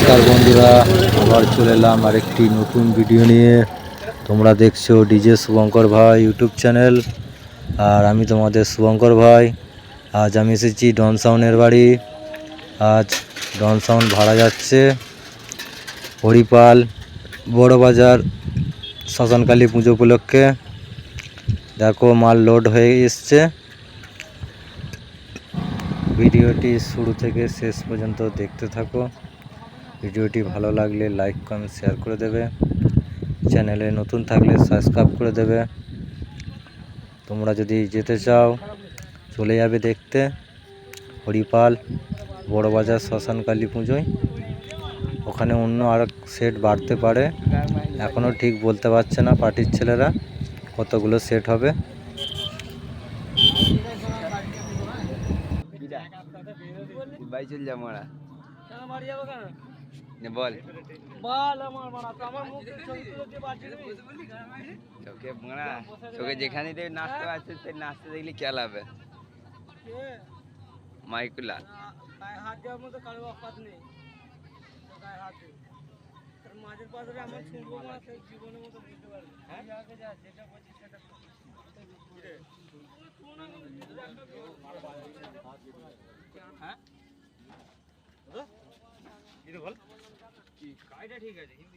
নমস্কার বন্ধুরা, আবার চলে এলাম আরেকটি নতুন ভিডিও নিয়ে। তোমরা দেখছো ডিজে শুভঙ্কর ভাই ইউটিউব চ্যানেল, আর আমি তোমাদের শুভঙ্কর ভাই। আজ আমি এসেছি ডন সাউন্ডের বাড়ি। আজ ডন সাউন্ড ভাড়া যাচ্ছে হরিপাল বড় বাজার শ্মশানকালী পুজো উপলক্ষে। দেখো মাল লোড হয়ে এসছে। ভিডিওটি শুরু থেকে শেষ পর্যন্ত দেখতে থাকো। ভিডিওটি ভালো লাগলে লাইক কমেন্ট শেয়ার করে দেবে। চ্যানেলে নতুন থাকলে সাবস্ক্রাইব করে দেবে। তোমরা যদি যেতে চাও চলে যাবে দেখতে হরিপাল বড় বাজার শ্মশানকালী পুজোয়। ওখানে অন্য আর সেট বাড়তে পারে, এখনও ঠিক বলতে পারছে না পার্টির ছেলেরা কতগুলো সেট হবে। বল তোকে যেখানে নাচতে পারছে সে নাচতে দেখলি কে লাভে মাইকুলা হাত দেওয়ার মতো কারো অফাত নেই। মাঝের পাশে আমার শুনবো না, সেই জীবনের মতো বুঝতে পারবে। হ্যাঁ যেটা বলছি সেটা হ্যাঁ বল কি কাইটা ঠিক আছে কিন্তু